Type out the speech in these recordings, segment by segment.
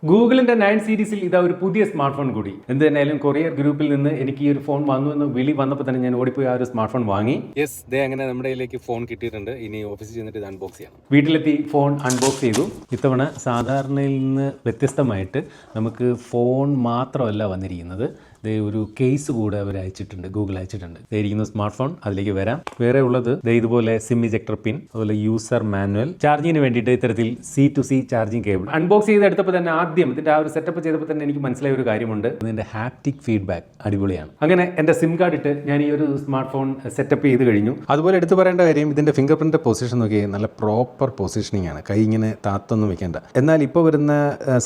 ഗൂഗിളിന്റെ 9 സീരീസിൽ ഇതാ ഒരു പുതിയ സ്മാർട്ട് ഫോൺ കൂടി. എന്ത് തന്നെയായാലും കൊറിയർ ഗ്രൂപ്പിൽ നിന്ന് എനിക്ക് ഈ ഒരു ഫോൺ വന്നു എന്ന് വിളി വന്നപ്പോൾ തന്നെ ഞാൻ ഓടിപ്പോയി ആ ഒരു സ്മാർട്ട് ഫോൺ വാങ്ങി. അങ്ങനെ നമ്മുടെ കയ്യിലേക്ക് ഫോൺ കിട്ടിയിട്ടുണ്ട്. ഇനി ഓഫീസിൽ ചെന്നിട്ട് ഇത് അൺബോക്സ് ചെയ്യണം. വീട്ടിലെത്തി ഫോൺ അൺബോക്സ് ചെയ്തു. ഇത്തവണ സാധാരണയിൽ നിന്ന് വ്യത്യസ്തമായിട്ട് നമുക്ക് ഫോൺ മാത്രമല്ല വന്നിരിക്കുന്നത്, ഒരു കേസ് കൂടെ അവർ അയച്ചിട്ടുണ്ട്, ഗൂഗിൾ അയച്ചിട്ടുണ്ട്. ഇരിക്കുന്ന സ്മാർട്ട് ഫോൺ, അതിലേക്ക് വരാം. വേറെ ഉള്ളത് ഇതുപോലെ സിം ഇജക്ടർ പിൻ, അതുപോലെ യൂസർ മാനുവൽ, ചാർജിങ്ങിന് വേണ്ടിയിട്ട് ഇത്തരത്തിൽ C2C ചാർജിങ് കേബിൾ. അൺബോക്സ് ചെയ്തെടുത്തപ്പോൾ തന്നെ ആദ്യം ഇതിന്റെ ആ ഒരു സെറ്റപ്പ് ചെയ്തപ്പോൾ തന്നെ എനിക്ക് മനസ്സിലായ ഒരു കാര്യമുണ്ട്, ഇതിന്റെ ഹാപ്റ്റിക് ഫീഡ്ബാക്ക് അടിപൊളിയാണ്. അങ്ങനെ എന്റെ സിം കാർഡ് ഇട്ട് ഞാൻ ഈ ഒരു സ്മാർട്ട് ഫോൺ സെറ്റപ്പ് ചെയ്ത് കഴിഞ്ഞു. അതുപോലെ എടുത്തു പറയേണ്ട കാര്യം, ഇതിന്റെ ഫിംഗർ പ്രിന്റ് പൊസിഷൻ നോക്കി നല്ല പ്രോപ്പർ പൊസിഷനിങ് ആണ്. കൈ ഇങ്ങനെ താത്തൊന്നും വെക്കേണ്ട. എന്നാൽ ഇപ്പോൾ വരുന്ന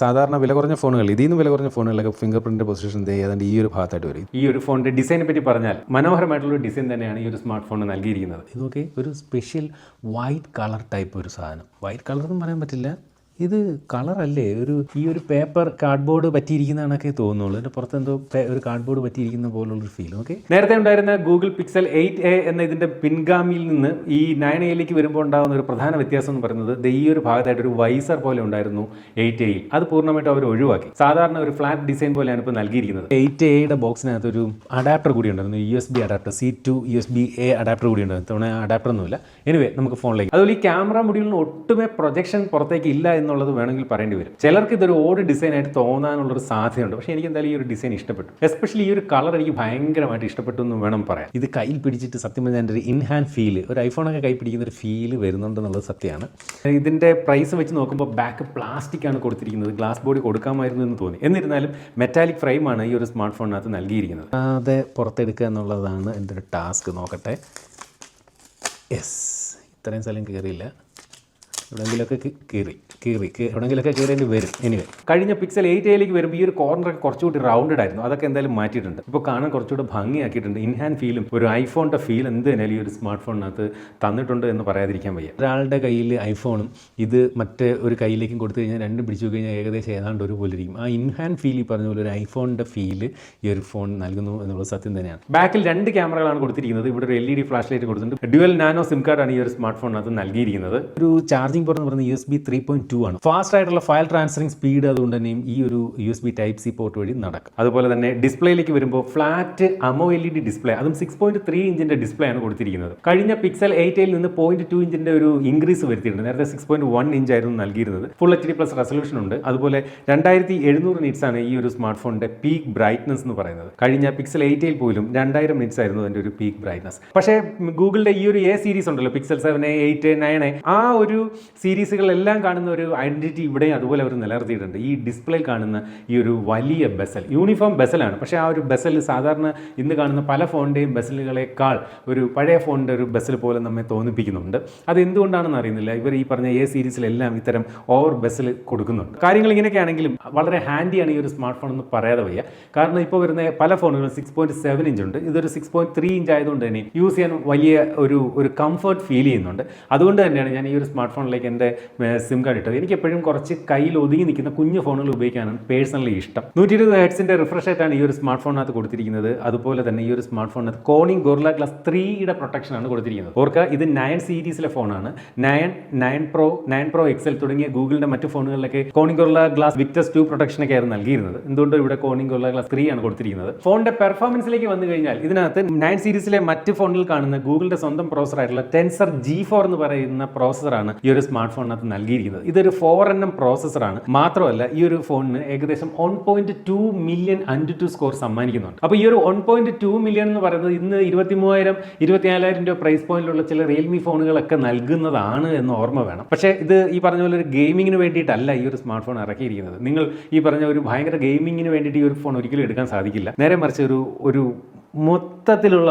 സാധാരണ വില കുറഞ്ഞ ഫോണുകൾ, ഇതിൽ നിന്ന് വില കുറഞ്ഞ ഫോണുകളൊക്കെ ഫിംഗർ പ്രിന്റ് പൊസിഷൻ ഏതാണ്ട് ഈ ഒരു ഭാഗത്തായിട്ട് വരും. ഈ ഒരു ഫോണിന്റെ ഡിസൈനെ പറ്റി പറഞ്ഞാൽ മനോഹരമായിട്ടുള്ള ഒരു ഡിസൈൻ തന്നെയാണ് ഈ ഒരു സ്മാർട്ട് ഫോൺ നൽകിയിരിക്കുന്നത്. ഇതൊക്കെ ഒരു സ്പെഷ്യൽ വൈറ്റ് കളർ ടൈപ്പ് ഒരു സാധനം. വൈറ്റ് കളർ എന്ന് പറയാൻ പറ്റില്ല, ഇത് കളറല്ലേ, ഈ ഒരു പേപ്പർ കാർഡ്ബോർഡ് പറ്റിയിരിക്കുന്നതാണൊക്കെ തോന്നുള്ളൂ. ഇതിൻ്റെ പുറത്ത് എന്തോ ഒരു കാർഡ്ബോർഡ് പറ്റിയിരിക്കുന്ന പോലുള്ളൊരു ഫീൽ. ഓക്കെ, നേരത്തെ ഉണ്ടായിരുന്ന ഗൂഗിൾ പിക്സൽ 8a എന്ന ഇതിന്റെ പിൻഗാമിയിൽ നിന്ന് ഈ 9a വരുമ്പോൾ ഉണ്ടാകുന്ന ഒരു പ്രധാന വ്യത്യാസം എന്ന് പറയുന്നത്, ഈ ഒരു ഭാഗത്തായിട്ട് ഒരു വൈസർ പോലെ ഉണ്ടായിരുന്നു 8a. അത് പൂർണ്ണമായിട്ടും അവർ ഒഴിവാക്കി. സാധാരണ ഒരു ഫ്ലാറ്റ് ഡിസൈൻ പോലെയാണ് ഇപ്പോൾ നൽകിയിരിക്കുന്നത്. 8a ബോക്സിനകത്ത് ഒരു അഡാപ്റ്റർ കൂടി ഉണ്ടായിരുന്നു, USB adapter, C2 USB-A adapter കൂടി ഉണ്ടായിരുന്നു. തവണ അഡാപ്റ്റർ ഒന്നുമില്ല. എനിവേ, നമുക്ക് ഫോണിലേക്ക്. അതുപോലെ ഈ ക്യാമറ മൊഡ്യൂളിന് ഒട്ടുമേ പ്രൊജക്ഷൻ പുറത്തേക്ക് ഇല്ല എന്നുള്ളത് വേണമെങ്കിൽ പറയേണ്ടി വരും. ചിലർക്ക് ഇതൊരു ഓട് ഡിസൈൻ ആയിട്ട് തോന്നാനുള്ളൊരു സാധ്യതയുണ്ട്. പക്ഷേ എനിക്ക് എന്തായാലും ഈ ഒരു ഡിസൈൻ ഇഷ്ടപ്പെട്ടു. എസ്പെഷ്യലി ഈ ഒരു കളർ എനിക്ക് ഭയങ്കരമായിട്ട് ഇഷ്ടപ്പെട്ടു എന്ന് വേണം പറയാൻ. ഇത് കയ്യിൽ പിടിച്ചിട്ട് സത്യം പറഞ്ഞാൽ എൻ്റെ ഒരു ഇൻഹാൻഡ് ഫീല്, ഒരു ഐഫോണൊക്കെ കൈ പിടിക്കുന്ന ഒരു ഫീല് വരുന്നുണ്ടെന്നുള്ളത് സത്യമാണ്. ഇതിൻ്റെ പ്രൈസ് വെച്ച് നോക്കുമ്പോൾ ബാക്ക് പ്ലാസ്റ്റിക് ആണ് കൊടുത്തിരിക്കുന്നത്. ഗ്ലാസ് ബോഡി കൊടുക്കാമായിരുന്നു എന്ന് തോന്നി. എന്നിരുന്നാലും മെറ്റാലിക് ഫ്രെയിമാണ് ഈ ഒരു സ്മാർട്ട് ഫോണിനകത്ത് നൽകിയിരിക്കുന്നത്. അത് പുറത്തെടുക്കുക എന്നുള്ളതാണ് എൻ്റെ ഒരു ടാസ്ക്. നോക്കട്ടെ. യെസ്, ഇത്രയും സ്ഥലം കയറിയില്ല. എവിടെയെങ്കിലൊക്കെ എവിടെയെങ്കിലൊക്കെ കയറേണ്ടി വരും. എനിവേ, കഴിഞ്ഞ പിക്സൽ 8a വരുമ്പോൾ ഈ ഒരു കോർണറൊക്കെ കുറച്ചുകൂടി റൗണ്ടഡ് ആയിരുന്നു. അതൊക്കെ എന്തായാലും മാറ്റിയിട്ടുണ്ട്. ഇപ്പോൾ കാണാൻ കുറച്ചുകൂടി ഭംഗിയാക്കിയിട്ടുണ്ട്. ഇൻഹാൻഡ് ഫീലും ഒരു ഐഫോണിൻ്റെ ഫീൽ എന്ത് തന്നെയാലും ഈ ഒരു സ്മാർട്ട് ഫോണിനകത്ത് തന്നിട്ടുണ്ട് എന്ന് പറയാതിരിക്കാൻ വയ്യ. ഒരാളുടെ കയ്യിൽ ഐഫോണും ഇത് മറ്റേ ഒരു കയ്യിലേക്കും കൊടുത്തു കഴിഞ്ഞാൽ രണ്ടും പിടിച്ചു കഴിഞ്ഞാൽ ഏകദേശം ഏതാണ്ട് ഒരുപോലെ ഇരിക്കും. ആ ഇൻഹാൻഡ് ഫീൽ ഈ പറഞ്ഞ പോലെ ഒരു ഐഫോണിൻ്റെ ഫീല് ഈ ഒരു ഫോൺ നൽകുന്നു എന്നുള്ളത് സത്യം തന്നെയാണ്. ബാക്കിൽ 2 ക്യാമറകളാണ് കൊടുത്തിരിക്കുന്നത്. ഇവിടെ ഒരു LED ഫ്ലാഷ് ലൈറ്റ് കൊടുത്തിട്ടുണ്ട്. ഡ്യുവൽ നാനോ സിം കാർഡാണ് ഈ ഒരു സ്മാർട്ട് ഫോണിനകത്ത് നൽകിയിരിക്കുന്നത്. ഒരു ചാർജിംഗ് പോർട്ട് എന്ന് പറയുന്നത് USB 3.2 ആണ്. ഫാസ്റ്റ് ആയിട്ടുള്ള ഫയൽ ട്രാൻസ്ഫറിംഗ് സ്പീഡ് അതുകൊണ്ട് തന്നെയും ഈ ഒരു USB Type-C പോർട്ട് വഴി നടക്കും. അതുപോലെ തന്നെ ഡിസ്പ്ലേയിലേക്ക് വരുമ്പോൾ ഫ്ലാറ്റ് AMOLED ഡിസ്പ്ലേ, അതും 6.3 ഇഞ്ചിന്റെ ഡിസ്പ്ലേ ആണ് കൊടുത്തിരിക്കുന്നത്. കഴിഞ്ഞ പിക്സൽ 8a നിന്ന് 0.2 ഇഞ്ചിന്റെ ഒരു ഇൻക്രീസ് വരുത്തിയിട്ടുണ്ട്. നേരത്തെ 6.1 ഇഞ്ച് ആയിരുന്നു നൽകിയിരുന്നത്. ഫുൾ HD+ റെസൊല്യൂഷൻ ഉണ്ട്. അതുപോലെ 2700 നിറ്റ്സ് ആണ് ഈ ഒരു സ്മാർട്ട് ഫോണിന്റെ പീക്ക് ബ്രൈറ്റ്നസ് എന്ന് പറയുന്നത്. കഴിഞ്ഞ പിക്സൽ 8a പോലും 2000 നിറ്റ്സ് ആയിരുന്നു അതിന്റെ ഒരു പീക്ക് ബ്രൈറ്റ്നസ്. പക്ഷേ ഗൂഗിളിന്റെ ഈ ഒരു A സീരീസ് ഉണ്ടല്ലോ, പിക്സൽ 7a, 8a, 9a, ആ ഒരു സീരീസുകളെല്ലാം കാണുന്ന ഒരു ഐഡന്റിറ്റി ഇവിടെ അതുപോലെ അവർ നിലനിർത്തിയിട്ടുണ്ട്. ഈ ഡിസ്പ്ലേയിൽ കാണുന്ന ഈ ഒരു വലിയ ബെസൽ, യൂണിഫോം ബെസലാണ്. പക്ഷേ ആ ഒരു ബെസൽ സാധാരണ ഇന്ന് കാണുന്ന പല ഫോണിൻ്റെയും ബെസലുകളെക്കാൾ ഒരു പഴയ ഫോണിൻ്റെ ഒരു ബെസൽ പോലെ നമ്മെ തോന്നിപ്പിക്കുന്നുണ്ട്. അത് എന്തുകൊണ്ടാണെന്ന് അറിയുന്നില്ല. ഇവർ ഈ പറഞ്ഞ A സീരീസിലെല്ലാം ഇത്തരം ഓവർ ബെസൽ കൊടുക്കുന്നുണ്ട്. കാര്യങ്ങൾ ഇങ്ങനെയൊക്കെ ആണെങ്കിലും വളരെ ഹാൻഡിയാണ് ഈ ഒരു സ്മാർട്ട് ഫോൺ എന്ന് പറയാതെ വയ്യ. കാരണം ഇപ്പോൾ വരുന്ന പല ഫോണുകളും 6.7 ഇഞ്ച് ഉണ്ട്. ഇതൊരു 6.3 ഇഞ്ച് ആയതുകൊണ്ട് തന്നെ യൂസ് ചെയ്യാൻ വലിയ ഒരു കംഫർട്ട് ഫീൽ ചെയ്യുന്നുണ്ട്. അതുകൊണ്ട് തന്നെയാണ് ഞാൻ ഈ ഒരു സ്മാർട്ട് ഫോണിലേക്ക് എൻ്റെ സിം കാർഡ് ഇട്ടത്. എനിക്ക് എപ്പോഴും കുറച്ച് കയ്യിൽ ഒതുങ്ങി നിൽക്കുന്ന കുഞ്ഞു ഫോണുകൾ ഉപയോഗിക്കാനാണ് പേഴ്സണലി ഇഷ്ടം. 120 ഹെർട്സിന്റെ റിഫ്രഷ് റേറ്റാണ് ഈ ഒരു സ്മാർട്ട് ഫോണിനകത്ത് കൊടുത്തിരിക്കുന്നത്. അതുപോലെ തന്നെ ഈ ഒരു സ്മാർട്ട് ഫോണിനകത്ത് കോണിംഗ് ഗൊറില്ല ഗ്ലാസ് 3യുടെ പ്രൊട്ടക്ഷൻ ആണ് കൊടുത്തിരിക്കുന്നത്. ഓർക്കുക, ഇത് 9 സീരീസിലെ ഫോണാണ്. 9 Pro XL തുടങ്ങിയ ഗൂഗിളിന്റെ മറ്റു ഫോണുകളിലൊക്കെ Corning Gorilla Glass Victus 2 protection ഒക്കെ ആയിരുന്നു നൽകിയിരുന്നത്. എന്തുകൊണ്ട് ഇവിടെ കോണിംഗ് ഗൊറില്ല ഗ്ലാസ് 3 ആണ് കൊടുത്തിരിക്കുന്നത്. ഫോണിന്റെ പെർഫോമൻസിലേക്ക് വന്നു കഴിഞ്ഞാൽ ഇതിനകത്ത് 9 സീരീസിലെ മറ്റ് ഫോണുകൾ കാണുന്ന ഗൂഗിളിന്റെ സ്വന്തം പ്രോസസർ ആയിട്ടുള്ള ടെൻസർ G4 എന്ന് പറയുന്ന പ്രോസസറാണ് ഈ ഒരു സ്മാർട്ട് ഫോണിനകത്ത് നൽകിയിരിക്കുന്നത്. ഇതൊരു 4nm പ്രോസസറാണ്. മാത്രമല്ല ഈ ഒരു ഫോണിന് ഏകദേശം 1.2 മില്യൺ AnTuTu സ്കോർ സമ്മാനിക്കുന്നുണ്ട്. അപ്പോൾ ഈ ഒരു 1.2 മില്യൺ എന്ന് പറയുന്നത് ഇന്ന് 23,000 24,000 രൂപ പ്രൈസ് പോയിന്റിലുള്ള ചില റിയൽമി ഫോണുകളൊക്കെ നൽകുന്നതാണ് എന്ന് ഓർമ്മ വേണം. പക്ഷേ ഇത് ഈ പറഞ്ഞ പോലെ ഒരു ഗെയിമിങ്ങിന് വേണ്ടിയിട്ടല്ല ഈ ഒരു സ്മാർട്ട് ഫോൺ ഇറക്കിയിരിക്കുന്നത്. നിങ്ങൾ ഈ പറഞ്ഞ ഒരു ഭയങ്കര ഗെയിമിങ്ങിന് വേണ്ടിയിട്ട് ഈ ഒരു ഫോൺ ഒരിക്കലും എടുക്കാൻ സാധിക്കില്ല. നേരെ മറിച്ച് ഒരു മൊത്തത്തിലുള്ള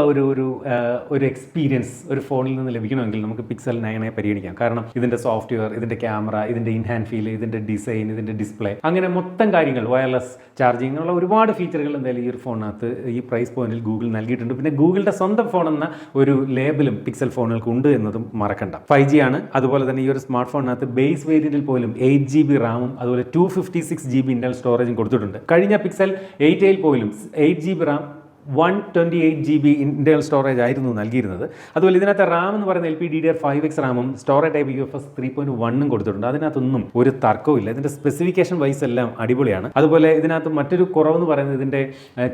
ഒരു എക്സ്പീരിയൻസ് ഒരു ഫോണിൽ നിന്ന് ലഭിക്കണമെങ്കിൽ നമുക്ക് പിക്സൽ 9a പരിഗണിക്കാം. കാരണം ഇതിൻ്റെ സോഫ്റ്റ്വെയർ, ഇതിൻ്റെ ക്യാമറ, ഇതിൻ്റെ ഇൻഹാൻഡ് ഫീൽ, ഇതിൻ്റെ ഡിസൈൻ, ഇതിൻ്റെ ഡിസ്പ്ലേ, അങ്ങനെ മൊത്തം കാര്യങ്ങൾ, വയർലെസ് ചാർജിങ് ഉള്ള ഒരുപാട് ഫീച്ചറുകൾ എന്തായാലും ഈ ഒരു ഫോണിനകത്ത് ഈ പ്രൈസ് പോയിന്റിൽ ഗൂഗിൾ നൽകിയിട്ടുണ്ട്. പിന്നെ ഗൂഗിളിൻ്റെ സ്വന്തം ഫോൺ എന്ന ഒരു ലേബലും പിക്സൽ ഫോണുകൾക്ക് ഉണ്ട് എന്നതും മറക്കണ്ട. 5G ആണ്. അതുപോലെ തന്നെ ഈ ഒരു സ്മാർട്ട് ഫോണിനകത്ത് ബേസ് വേരിയന്റിൽ പോലും 8GB റാമും അതുപോലെ 256GB ഇന്റർണൽ സ്റ്റോറേജും കൊടുത്തിട്ടുണ്ട്. കഴിഞ്ഞ പിക്സൽ 8a പോലും 8GB Ram 128 GB internal storage ആയിരുന്നു നൽകിയിരുന്നത്. അതുപോലെ ഇതിനകത്ത് റാം എന്ന് പറയുന്ന LPDDR5X റാമും സ്റ്റോറേജ് ടൈപ്പ് UFS 3.1 കൊടുത്തിട്ടുണ്ട്. അതിനകത്തൊന്നും ഒരു തർക്കവും ഇല്ല. ഇതിൻ്റെ സ്പെസിഫിക്കേഷൻ വൈസ് എല്ലാം അടിപൊളിയാണ്. അതുപോലെ ഇതിനകത്ത് മറ്റൊരു കുറവെന്ന് പറയുന്നത് ഇതിൻ്റെ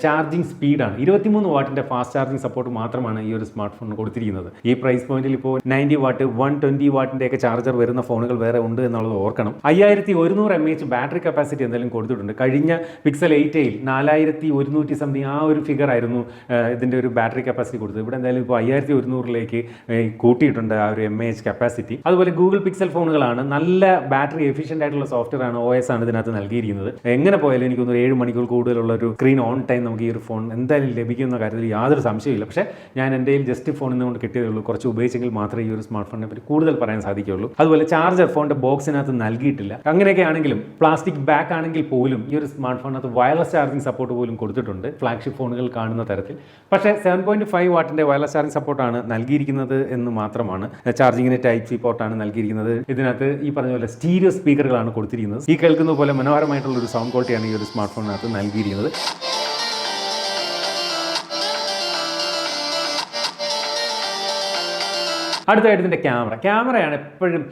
ചാർജിങ് സ്പീഡാണ്. 23 വാട്ടിൻ്റെ ഫാസ്റ്റ് ചാർജിങ് സപ്പോർട്ട് മാത്രമാണ് ഈ ഒരു സ്മാർട്ട് ഫോണിന് കൊടുത്തിരിക്കുന്നത്. ഈ പ്രൈസ് പോയിന്റിൽ ഇപ്പോൾ 90 വാട്ട് 120 വാട്ടിൻ്റെയൊക്കെ ചാർജർ വരുന്ന ഫോണുകൾ വേറെ ഉണ്ട് എന്നുള്ളത് ഓർക്കണം. 5100 mAh ബാറ്ററി കപ്പാസിറ്റി എന്തായാലും കൊടുത്തിട്ടുണ്ട്. കഴിഞ്ഞ പിക്സൽ 8 4100 സംതിങ് ആ ഒരു ഫിഗർ ആയിരുന്നു ഇതിൻ്റെ ഒരു ബാറ്ററി കപ്പാസിറ്റി കൊടുത്തത്. ഇവിടെ എന്തായാലും ഇപ്പോൾ 5100ലേക്ക് കൂട്ടിയിട്ടുണ്ട് ആ ഒരു mAh കപ്പാസിറ്റി. അതുപോലെ ഗൂഗിൾ പിക്സൽ ഫോണുകളാണ്. നല്ല ബാറ്ററി എഫിഷ്യൻ്റ് ആയിട്ടുള്ള സോഫ്റ്റ്വെയർ ആണ്, OS ആണ് ഇതിനകത്ത് നൽകിയിരിക്കുന്നത്. എങ്ങനെ പോയാലും എനിക്കൊന്ന് 7 മണിക്കൂർ കൂടുതലുള്ള ഒരു സ്ക്രീൻ ഓൺ ടൈം നമുക്ക് ഈ ഒരു ഫോൺ എന്തായാലും ലഭിക്കുന്ന കാര്യത്തിൽ യാതൊരു സംശയമില്ല. പക്ഷേ ഞാൻ എൻ്റെ ജസ്റ്റ് ഫോണിൽ നിന്നുകൊണ്ട് കിട്ടിയതേ ഉള്ളൂ. കുറച്ച് ഉപയോഗിച്ചെങ്കിൽ മാത്രമേ ഈ ഒരു സ്മാർട്ട് ഫോണിനെ പറ്റി കൂടുതൽ പറയാൻ സാധിക്കുകയുള്ളൂ. അതുപോലെ ചാർജർ ഫോണിൻ്റെ ബോക്സിനകത്ത് നൽകിയിട്ടില്ല. അങ്ങനെയൊക്കെ ആണെങ്കിലും പ്ലാസ്റ്റിക് ബാക്ക് ആണെങ്കിൽ പോലും ഈ ഒരു സ്മാർട്ട് ഫോണിനകത്ത് വയർലെസ് ചാർജിങ് സപ്പോർട്ട് പോലും കൊടുത്തിട്ടുണ്ട്, ഫ്ലാഗ്ഷിപ്പ് ഫോണുകൾ കാണുന്ന തരത്തിൽ. പക്ഷേ 7.5 വാട്ടിൻ്റെ വയർലെസ് ചാർജിങ് സപ്പോർട്ടാണ് നൽകിയിരിക്കുന്നത് എന്ന് മാത്രമാണ്. ചാർജിങ്ങിന് ടൈപ്പ് സി പോർട്ടാണ് നൽകിയിരിക്കുന്നത്. ഇതിനകത്ത് ഈ പറഞ്ഞ പോലെ സ്റ്റീരിയോ സ്പീക്കറുകളാണ് കൊടുത്തിരിക്കുന്നത്. ഈ കേൾക്കുന്ന പോലെ മനോഹരമായിട്ടുള്ള ഒരു സൗണ്ട് ക്വാളിറ്റിയാണ് ഈ ഒരു സ്മാർട്ട് ഫോണിനകത്ത് നൽകിയിരിക്കുന്നത്. അടുത്തായിട്ട് ഇതിൻ്റെ ക്യാമറയാണ് എപ്പോഴും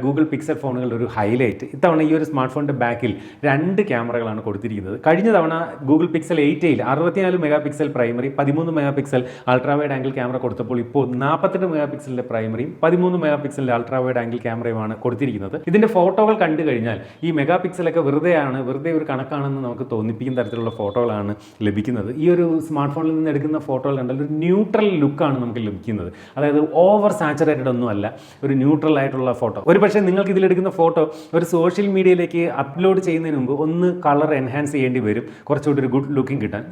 ഗൂഗിൾ പിക്സൽ ഫോണുകളുടെ ഒരു ഹൈലൈറ്റ്. ഇത്തവണ ഈ ഒരു സ്മാർട്ട് ഫോണിൻ്റെ ബാക്കിൽ 2 ക്യാമറകളാണ് കൊടുത്തിരിക്കുന്നത്. കഴിഞ്ഞ തവണ Google Pixel 8 64 mega pixel primary 13 mega pixel ultra wide angle camera കൊടുത്തപ്പോൾ ഇപ്പോൾ 48 മെഗാ പിക്സലിൻ്റെ പ്രൈമറിയും 13 മെഗാ പിക്സലിൻ്റെ അൾട്രാ വൈഡ് ആംഗിൾ ക്യാമറയുമാണ് കൊടുത്തിരിക്കുന്നത്. ഇതിൻ്റെ ഫോട്ടോകൾ കണ്ടു കഴിഞ്ഞാൽ ഈ മെഗാ പിക്സലൊക്കെ വെറുതെ ഒരു കണക്കാണെന്ന് നമുക്ക് തോന്നിപ്പിക്കുന്ന തരത്തിലുള്ള ഫോട്ടോകളാണ് ലഭിക്കുന്നത്. ഈ ഒരു സ്മാർട്ട് ഫോണിൽ നിന്ന് എടുക്കുന്ന ഫോട്ടോകൾ കണ്ടാൽ ഒരു ന്യൂട്രൽ ലുക്കാണ് നമുക്ക് ലഭിക്കുന്നത്. അതായത് ഓവർ സാച്ചുറേറ്റഡ് ഒന്നുമല്ല, ഒരു ന്യൂട്രൽ ആയിട്ടുള്ള ഫോട്ടോ. ഒരു പക്ഷേ നിങ്ങൾക്ക് ഇതിലെടുക്കുന്ന ഫോട്ടോ ഒരു സോഷ്യൽ മീഡിയയിലേക്ക് അപ്ലോഡ് ചെയ്യുന്നതിന് മുമ്പ് ഒന്ന് കളർ എൻഹാൻസ് ചെയ്യേണ്ടി വരും, കുറച്ചുകൂടി ഒരു ഗുഡ് ലുക്കിംഗ് കിട്ടാൻ.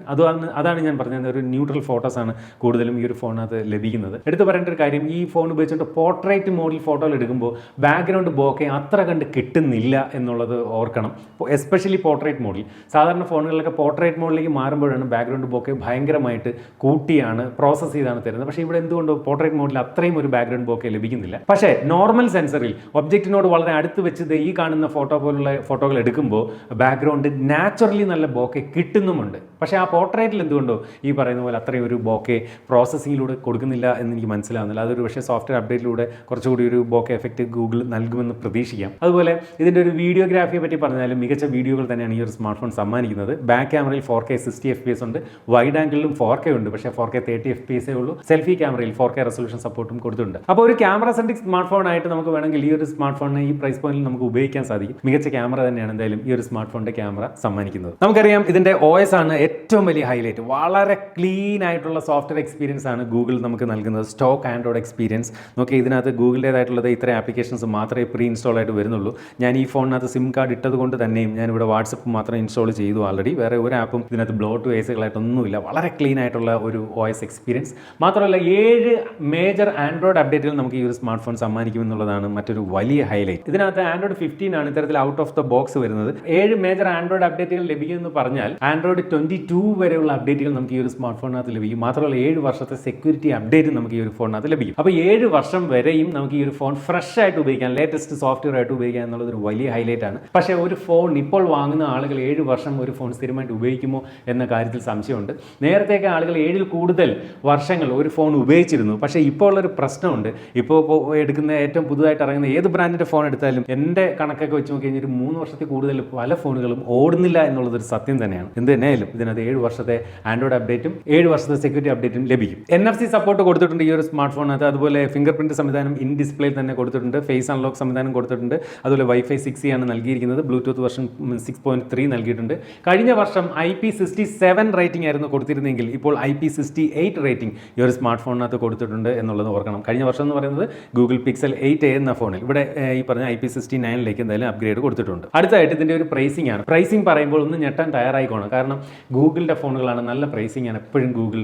അതാണ് ഞാൻ പറഞ്ഞത്, ഒരു ന്യൂട്രൽ ഫോട്ടോസാണ് കൂടുതലും ഈ ഒരു ഫോണിനകത്ത് ലഭിക്കുന്നത്. എടുത്തു പറയേണ്ട ഒരു കാര്യം, ഈ ഫോൺ ഉപയോഗിച്ചുകൊണ്ട് പോർട്രേറ്റ് മോഡിൽ ഫോട്ടോകൾ എടുക്കുമ്പോൾ ബാക്ക്ഗ്രൗണ്ട് ബോക്കെ അത്ര കണ്ട് കിട്ടുന്നില്ല എന്നുള്ളത് ഓർക്കണം. എസ്പെഷ്യലി പോർട്രേറ്റ് മോഡിൽ. സാധാരണ ഫോണുകളിലൊക്കെ പോർട്രേറ്റ് മോഡിലേക്ക് മാറുമ്പോഴാണ് ബാക്ക്ഗ്രൗണ്ട് ബോക്കെ ഭയങ്കരമായിട്ട് കൂട്ടിയാണ് പ്രോസസ്സ് ചെയ്താണ് തരുന്നത്. പക്ഷേ ഇവിടെ എന്തുകൊണ്ട് പോർട്രേറ്റ് മോഡിൽ അത്രയും ഒരു ബാക്ക്ഗ്രൗണ്ട് ബോക്കെ ലഭിക്കുന്നില്ല. പക്ഷേ നോർമൽ സെൻസറിൽ ഒബ്ജക്റ്റിനോട് വളരെ അടുത്ത് വെച്ച് ഈ കാണുന്ന ഫോട്ടോ പോലുള്ള ഫോട്ടോകൾ എടുക്കുമ്പോൾ ബാക്ക്ഗ്രൗണ്ട് നാച്ചുറലി നല്ല ബോക്കെ കിട്ടുന്നുമുണ്ട്. പക്ഷേ ആ പോർട്രേറ്റിൽ എന്തുകൊണ്ടോ ഈ പറയുന്ന പോലെ അത്രയും ഒരു ബോക്കെ പ്രോസസ്സിങ്ങിലൂടെ കൊടുക്കുന്നില്ല എന്ന് എനിക്ക് മനസ്സിലാവുന്നില്ല. അതൊരു പക്ഷേ സോഫ്റ്റ്വെയർ അപ്ഡേറ്റിലൂടെ കുറച്ചുകൂടി ഒരു ബോക്കെ എഫക്റ്റ് ഗൂഗിൾ നൽകുമെന്ന് പ്രതീക്ഷിക്കാം. അതുപോലെ ഇതിൻ്റെ ഒരു വീഡിയോഗ്രാഫിയെ പറ്റി പറഞ്ഞാലും മികച്ച വീഡിയോകൾ തന്നെയാണ് ഈ ഒരു സ്മാർട്ട് ഫോൺ സമ്മാനിക്കുന്നത്. ബാക്ക് ക്യാമറയിൽ 4K 60 FPS ഉണ്ട്, വൈഡ് ആംഗിളിലും 4K ഉണ്ട്, പക്ഷേ 4K 30 FPS ഉള്ളൂ. സെൽഫി ക്യാമറയിൽ 4K റെസൊല്യൂഷൻ സപ്പോർട്ടും കൊടുത്തിട്ടുണ്ട്. അപ്പോൾ ഒരു ക്യാമറ സെൻട്രിക് സ്മാർട്ട് ഫോൺ ആയിട്ട് നമുക്ക് വേണമെങ്കിൽ ഈ ഒരു സ്മാർട്ട് ഫോണിനെ ഈ പ്രൈസ് പോയിന്റിൽ നമുക്ക് ഉപയോഗിക്കാൻ സാധിക്കും. മികച്ച ക്യാമറ തന്നെയാണ് എന്തായാലും ഈ ഒരു സ്മാർട്ട് ഫോണിന്റെ ക്യാമറ സമ്മാനിക്കുന്നത്. നമുക്കറിയാം ഇതിന്റെ OS ആണ് ഏറ്റവും വലിയ ഹൈലൈറ്റ്. വളരെ ക്ലീൻ ആയിട്ടുള്ള സോഫ്റ്റ്വെയർ എക്സ്പീരിയൻസ് ആണ് ഗൂഗിൾ നമുക്ക് നൽകുന്നത്. സ്റ്റോക്ക് ആൻഡ്രോയിഡ് എക്സ്പീരിയൻസ് നോക്കി. ഇതിനകത്ത് ഗൂഗിളിൻ്റെതായിട്ടുള്ളത് ഇത്രയും ആപ്ലിക്കേഷൻസ് മാത്രമേ പ്രീ ഇൻസ്റ്റാൾ ആയിട്ട് വരുന്നുള്ളൂ. ഞാൻ ഈ ഫോണിനകത്ത് സിം കാർഡ് ഇട്ടത് കൊണ്ട് തന്നെയും ഞാനിവിടെ വാട്സപ്പ് മാത്രം ഇൻസ്റ്റാൾ ചെയ്തു ഓൾറെഡി. വേറെ ഒരു ആപ്പും ഇതിനകത്ത് ബ്ലോട്ട് വേസുകളായിട്ടൊന്നുമില്ല. വളരെ ക്ലീൻ ആയിട്ടുള്ള ഒരു OS എക്സ്പീരിയൻസ്. മാത്രമല്ല 7 മേജർ ആൻഡ്രോയിഡ് അപ്ഡേറ്റുകൾ നമുക്ക് ഈ ഒരു സ്മാർട്ട് ഫോൺ സമ്മാനിക്കുമെന്നുള്ളതാണ് മറ്റൊരു വലിയ ഹൈലൈറ്റ്. ഇതിനകത്ത് ആൻഡ്രോയിഡ് 15 ആണ് ഇത്തരത്തിൽ ഔട്ട് ഓഫ് ദ ബോക്സ് വരുന്നത്. 7 മേജർ ആൻഡ്രോയിഡ് അപ്ഡേറ്റുകൾ ലഭിക്കുമെന്ന് പറഞ്ഞാൽ ആൻഡ്രോയിഡ് 22 വരെയുള്ള അപ്ഡേറ്റുകൾ നമുക്ക് ഈ ഒരു സ്മാർട്ട് ഫോണിനകത്ത് ലഭിക്കും. മാത്രമല്ല 7 വർഷത്തെ സെക്യൂരിറ്റി അപ്ഡേറ്റ് നമുക്ക് ഈ ഒരു ഫോണിനകത്ത് ലഭിക്കും. അപ്പോൾ 7 വർഷം വരെയും നമുക്ക് ഈ ഒരു ഫോൺ ഫ്രഷ് ആയിട്ട് ഉപയോഗിക്കാം, ലേറ്റസ്റ്റ് സോഫ്റ്റ്വെയർ ആയിട്ട് ഉപയോഗിക്കാം എന്നുള്ളത് ഒരു വലിയ ഹൈലൈറ്റ് ആണ്. പക്ഷേ ഒരു ഫോൺ ഇപ്പോൾ വാങ്ങുന്ന ആളുകൾ 7 വർഷം ഒരു ഫോൺ സ്ഥിരമായിട്ട് ഉപയോഗിക്കുമോ എന്ന കാര്യത്തിൽ സംശയമുണ്ട്. നേരത്തെയൊക്കെ ആളുകൾ 7 കൂടുതൽ വർഷങ്ങൾ ഒരു ഫോൺ ഉപയോഗിച്ചിരുന്നു. പക്ഷേ ഇപ്പോൾ ഉള്ളൊരു പ്രശ്നമുണ്ട്. ഇപ്പോൾ എടുക്കുന്ന ഏറ്റവും പുതുതായിട്ട് ഇറങ്ങുന്ന ഏത് ബ്രാൻഡിൻ്റെ ഫോൺ എടുത്താലും എൻ്റെ കണക്കൊക്കെ വെച്ച് നോക്കി കഴിഞ്ഞാൽ ഒരു 3 വർഷത്തിൽ കൂടുതൽ പല ഫോണുകളും ഓടുന്നില്ല എന്നുള്ളതൊരു സത്യം തന്നെയാണ്. എന്ത് തന്നെയായാലും ഇതിനകത്ത് 7 വർഷത്തെ ആൻഡ്രോയിഡ് അപ്ഡേറ്റും 7 വർഷത്തെ സെക്യൂരിറ്റി അപ്ഡേറ്റും ലഭിക്കും. NFC സപ്പോർട്ട് കൊടുത്തിട്ടുണ്ട് ഈ ഒരു സ്മാർട്ട് ഫോണിനകത്ത്. അതുപോലെ ഫിംഗർ പ്രിന്റ് സംവിധാനം ഇൻ ഡിസ്പ്ലേയിൽ തന്നെ കൊടുത്തിട്ടുണ്ട്. ഫേസ് അൺലോക്ക് സംവിധാനം കൊടുത്തിട്ടുണ്ട്. അതുപോലെ Wi-Fi 6E ആണ് നൽകിയിരിക്കുന്നത്. ബ്ലൂടൂത്ത് വെർഷൻ 6.3 നൽകിയിട്ടുണ്ട്. കഴിഞ്ഞ വർഷം IP67 റേറ്റിംഗ് ആയിരുന്നു കൊടുത്തിരുന്നെങ്കിൽ ഇപ്പോൾ IP68 റേറ്റിംഗ് ഈ ഒരു സ്മാർട്ട് ഫോണിനകത്ത് കൊടുത്തിട്ടുണ്ട് എന്നുള്ളത് ഓർക്കണം. കഴിഞ്ഞ വർഷം എന്ന് പറയുന്നത് ഗൂഗിൾ പിക്സൽ 8a എന്ന ഫോണിൽ, ഇവിടെ ഈ പറഞ്ഞ IP69ലേക്ക് എന്തായാലും അപ്ഗ്രേഡ് കൊടുത്തിട്ടുണ്ട്. അടുത്തായിട്ട് ഇതിൻ്റെ ഒരു പ്രൈസിംഗ് ആണ്. പ്രൈസിംഗ് പറയുമ്പോൾ ഒന്ന് ഞെട്ടാൻ തയ്യാറായിക്കോണം. കാരണം ഗൂഗിളിൻ്റെ ഫോണുകളാണ്, നല്ല പ്രൈസിംഗ് ആണ് എപ്പോഴും ഗൂഗിൾ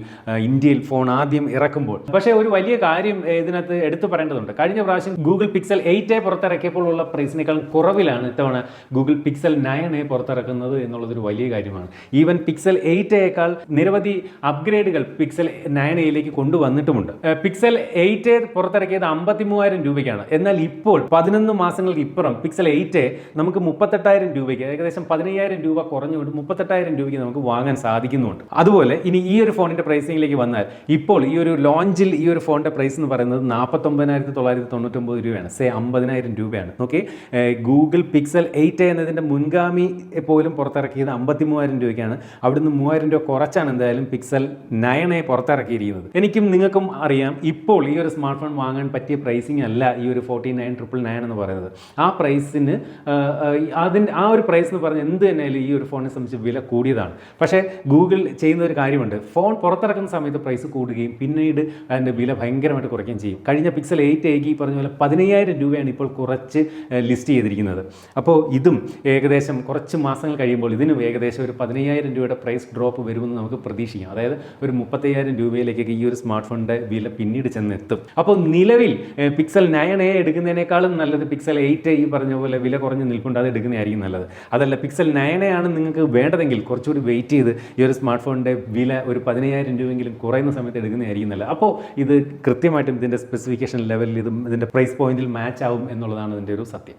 ഇന്ത്യയിൽ ഫോൺ ആദ്യം ഇറക്കുമ്പോൾ. പക്ഷേ ഒരു വലിയ കാര്യം ഇതിനകത്ത് എടുത്തു പറയേണ്ടതുണ്ട്. കഴിഞ്ഞ പ്രാവശ്യം ഗൂഗിൾ പിക്സൽ 8a പുറത്തിറക്കിയപ്പോൾ ഉള്ള പ്രൈസിനേക്കാൾ കുറവിലാണ് ഇത്തവണ ഗൂഗിൾ പിക്സൽ 9a പുറത്തിറക്കുന്നത് എന്നുള്ളതൊരു വലിയ കാര്യമാണ്. ഈവൻ പിക്സൽ 8aയേക്കാൾ നിരവധി അപ്ഗ്രേഡുകൾ പിക്സൽ 9aയിലേക്ക് കൊണ്ടുവന്നിട്ടുമുണ്ട്. പിക്സൽ 8a പുറത്തിറക്കിയത് 53,000 രൂപയ്ക്കാണ്. എന്നാൽ ഇപ്പോൾ 11 മാസങ്ങൾക്ക് ഇപ്പുറം പിക്സൽ 8 നമുക്ക് 38,000 രൂപയ്ക്ക്, ഏകദേശം 15,000 രൂപ കുറഞ്ഞുകൊണ്ട് 38,000 രൂപയ്ക്ക് നമുക്ക് വാങ്ങാൻ സാധിക്കുന്നുണ്ട്. അതുപോലെ ഇനി ഈ ഒരു ഫോണിന്റെ പ്രൈസിംഗിലേക്ക് വന്നാൽ ഇപ്പോൾ ഈ ഒരു ലോഞ്ചിൽ ഈ ഒരു ഫോണിന്റെ പ്രൈസ് എന്ന് പറയുന്നത് 49,999 രൂപയാണ്. 50,000 രൂപയാണ്. ഓക്കെ, ഗൂഗിൾ പിക്സൽ 8 എന്നതിന്റെ മുൻഗാമി പോലും പുറത്തിറക്കിയത് 53,000 രൂപയ്ക്കാണ്. അവിടുന്ന് 3,000 രൂപ കുറച്ചാണ് എന്തായാലും പിക്സൽ 9 പുറത്തിറക്കിയിരിക്കുന്നത്. എനിക്കും നിങ്ങൾക്കും അറിയാം, ഇപ്പോൾ ഈ ഒരു സ്മാർട്ട് ഫോൺ വാങ്ങാൻ പറ്റിയ പ്രൈസിംഗ് അല്ല ഈ ഒരു 49,999 എന്ന് പറയുന്നത്. ആ പ്രൈസിന് ആ ഒരു പ്രൈസ് എന്ന് പറഞ്ഞാൽ എന്ത് തന്നെയാലും ഈ ഒരു ഫോണിനെ സംബന്ധിച്ച് വില കൂടിയതാണ്. പക്ഷേ ഗൂഗിൾ ചെയ്യുന്ന ഒരു കാര്യമുണ്ട്, ഫോൺ പുറത്തിറക്കുന്ന സമയത്ത് പ്രൈസ് കൂടുകയും പിന്നീട് അതിൻ്റെ വില ഭയങ്കരമായിട്ട് കുറയ്ക്കുകയും ചെയ്യും. കഴിഞ്ഞ പിക്സൽ 8 ഈ പറഞ്ഞ പോലെ 15,000 രൂപയാണ് ഇപ്പോൾ കുറച്ച് ലിസ്റ്റ് ചെയ്തിരിക്കുന്നത്. അപ്പോൾ ഇതും ഏകദേശം കുറച്ച് മാസങ്ങൾ കഴിയുമ്പോൾ ഇതിനും ഏകദേശം ഒരു 15,000 രൂപയുടെ പ്രൈസ് ഡ്രോപ്പ് വരുമെന്ന് നമുക്ക് പ്രതീക്ഷിക്കാം. അതായത് ഒരു 35,000 രൂപയിലേക്കൊക്കെ ഈ ഒരു സ്മാർട്ട് ഫോണിൻ്റെ വില പിന്നീട് ചെന്നെത്തും. അപ്പോൾ നിലവിൽ പിക്സൽ 9 എടുക്കുന്നതിനേക്കാളും നല്ലത് പിക്സൽ 8 ഈ പറഞ്ഞ പോലെ വില കുറഞ്ഞ് നിൽപ്പുണ്ട്, അത് എടുക്കുന്നതായിരിക്കും നല്ലത്. അതല്ല പിക്സൽ 9 ആണ് നിങ്ങൾക്ക് വേണ്ടതെങ്കിൽ കുറച്ചുകൂടി വെയിറ്റ് ചെയ്ത് ഈ ഒരു സ്മാർട്ട് ഫോണിൻ്റെ വില ഒരു 15,000 രൂപയെങ്കിലും കുറയുന്ന സമയത്ത് എടുക്കുന്നതായിരിക്കും നല്ലത്. അപ്പോൾ ഇത് കൃത്യമായിട്ടും ഇതിൻ്റെ സ്പെസിഫിക്കേഷൻ ലെവലിൽ ഇതിൻ്റെ പ്രൈസ് പോയിന്റിൽ മാച്ച് ആവും എന്നുള്ളതാണ് ഇതിൻ്റെ ഒരു സത്യം.